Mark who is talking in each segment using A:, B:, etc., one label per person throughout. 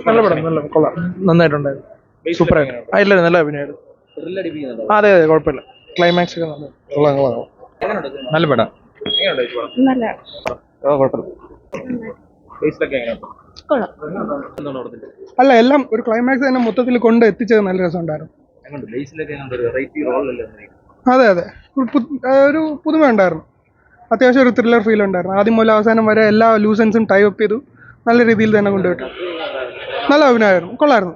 A: നല്ല പടം, നല്ല കൊള്ളാം, നന്നായിട്ടുണ്ടായിരുന്നു. സൂപ്പറായിട്ട് ഇല്ല, നല്ല അഭിനയം. അതെ അതെ, കുഴപ്പമില്ല. ക്ലൈമാക്സ് ഒക്കെ കൊള്ളാം കൊള്ളാം. നല്ല പടം,
B: നല്ല
A: അല്ല എല്ലാം ഒരു ക്ലൈമാക്സ് തന്നെ മൊത്തത്തിൽ കൊണ്ട് എത്തിച്ചത് നല്ല രസമുണ്ടായിരുന്നു. അതെ അതെ, ഒരു പുതുമ ഉണ്ടായിരുന്നു. അത്യാവശ്യം ഒരു ത്രില്ലർ ഫീൽ ഉണ്ടായിരുന്നു. ആദ്യം മുതൽ അവസാനം വരെ എല്ലാ ലൂസൻസും ടൈ അപ്പ് ചെയ്തു നല്ല രീതിയിൽ തന്നെ കൊണ്ടുപോയിട്ടു. നല്ല അഭിനയമായിരുന്നു, കൊള്ളായിരുന്നു.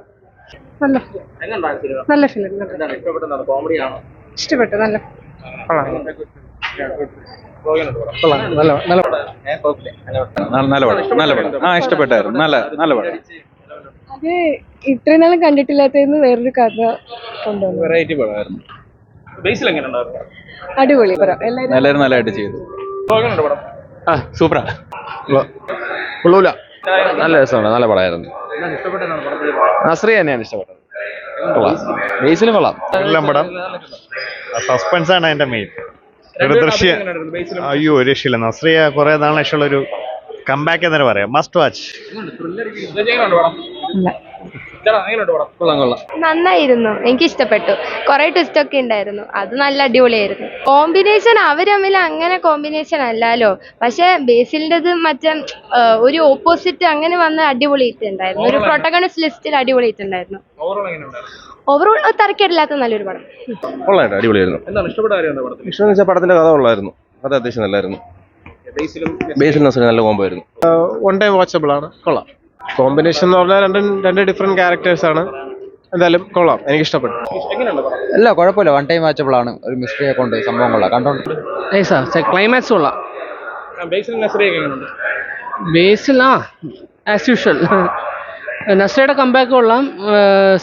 B: നല്ല ഫിലിം, ഇഷ്ടപ്പെട്ടു. നല്ല
C: നല്ല പടം. ആ, ഇഷ്ടപ്പെട്ടായിരുന്നു. നല്ല പടം.
B: അത് ഇത്രയും നാളും കണ്ടിട്ടില്ലാത്തതിന് വേറൊരു കഥ കൊണ്ടുവന്നു.
C: വെറൈറ്റി പടമായിരുന്നു.
B: അടിപൊളി പടം, എല്ലാവരും
C: നല്ലതായിട്ട് ചെയ്തു.
D: സൂപ്പറാ,
C: കൊള്ളൂല.
D: നല്ല രസമുണ്ട്, നല്ല പടമായിരുന്നു. നസ്രിയ തന്നെയാണ് ഇഷ്ടപ്പെട്ടത്. ബേസിലും കൊള്ളാം.
E: എല്ലാം പടം സസ്പെൻസ് ആണ് അതിന്റെ മെയിൻ. ഒരു ദൃശ്യം അയ്യോ ഒരു രക്ഷയില്ല. നസ്രിയ കുറെ നാളെ ഇഷ്ടമുള്ളൊരു കംബാക്ക് എന്ന് പറയാം. Must watch.
F: നന്നായിരുന്നു, എനിക്ക് ഇഷ്ടപ്പെട്ടു. കുറെ ട്വിസ്റ്റ് ഒക്കെ ഉണ്ടായിരുന്നു, അത് നല്ല അടിപൊളിയായിരുന്നു. കോമ്പിനേഷൻ അവർ തമ്മിൽ അങ്ങനെ കോമ്പിനേഷൻ അല്ലല്ലോ, പക്ഷെ ബേസിലിൻ്റെത് മറ്റേ ഒരു ഓപ്പോസിറ്റ് അങ്ങനെ വന്ന് അടിപൊളിയായിട്ടുണ്ടായിരുന്നു. ഒരു പ്രൊട്ടഗണിസ്റ്റ് ലിസ്റ്റിൽ അടിപൊളിയായിട്ടുണ്ടായിരുന്നു. ഓവറോൾ തരക്കേടില്ലാത്ത നല്ലൊരു പടം.
D: അടിപൊളിയായിരുന്നു. ഇഷ്ടം വെച്ചാൽ പടത്തിന്റെ കഥ ഉള്ളായിരുന്നു. കഥ അത്യാവശ്യം നല്ലായിരുന്നു. ബേസിൽ നസ്രിയ നല്ല കോമ്പോ ആയിരുന്നു.
A: വൺ ടൈം വാച്ചബിൾ ആണ്, കൊള്ളാം. കോമ്പിനേഷൻ എന്ന് പറഞ്ഞാൽ രണ്ട് ഡിഫറെന്റ് ക്യാരക്ടേഴ്സ് ആണ്. എന്തായാലും കൊള്ളാം, എനിക്ക് ഇഷ്ടപ്പെട്ടു.
G: അല്ല കുഴപ്പമില്ല, വൺ ടൈം വാച്ചബിൾ ആണ്. ഒരു മിസ്റ്റേക്ക് കൊണ്ട് സംഭവം കൊള്ളാം, കണ്ടോണ്ട്.
A: ക്ലൈമാക്സ് കൊള്ളാം. ബേസിൽ ആസ് യൂഷ്വൽ നസ്രയുടെ കമ്പാക്ക് കൊള്ളാം.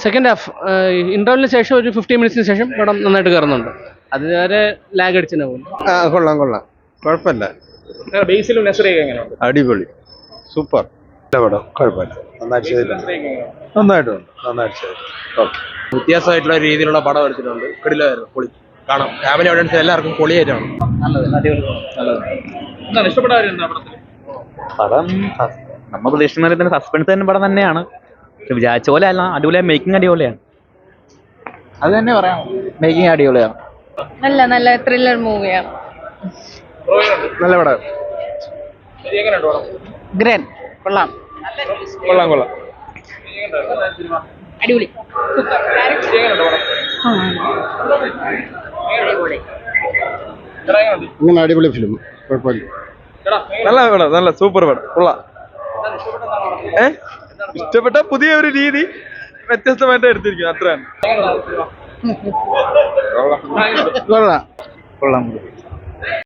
A: സെക്കൻഡ് ഹാഫ് ഇന്റർവെല്ലിന് ശേഷം ഒരു 15 മിനിറ്റ്സിന് ശേഷം പടം നന്നായിട്ട് കയറുന്നുണ്ട്. അതുവരെ ലാഗ് അടിച്ചു പോകും.
D: കൊള്ളാം കുഴപ്പമില്ല. അടിപൊളി, സൂപ്പർ.
E: പടം കുഴപ്പമില്ല, നന്നായിട്ട് ചെയ്തിട്ടുണ്ട്.
D: വ്യത്യാസമായിട്ടുള്ള രീതിയിലുള്ള പടം എടുത്തിട്ടുണ്ട്. കിടിലമായിരുന്നു, പൊളി. കാണാം, ഫാമിലി ഓഡിയൻസ് എല്ലാവർക്കും പൊളിയായിട്ടാണ്.
H: പടം നമ്മൾ പ്രതീക്ഷിക്കുന്ന തന്നെ സസ്പെൻസ് തന്നെ പടം തന്നെയാണ്. വിചാരിച്ച പോലെ അല്ല, അടിപൊളിയാണ്. മേക്കിംഗ് അടിപൊളിയാണ്,
G: അത് തന്നെ പറയാം. മേക്കിംഗ് അടിപൊളിയാണ്.
B: നല്ല ത്രില്ലർ മൂവിയാണ്.
A: നല്ല പടം,
B: ഗ്രേറ്റ്, കൊള്ളാം. അടിപൊളി,
E: ഇങ്ങനെ അടിപൊളി ഫിലിം, കുഴപ്പമില്ല.
D: നല്ല പടം, നല്ല സൂപ്പർ പടം, കൊള്ളാം. ഇഷ്ടപ്പെട്ട പുതിയ ഒരു രീതി വ്യത്യസ്തമായിട്ട് എടുത്തിരിക്കും, അത്രയാണ്.
A: കൊള്ളാം.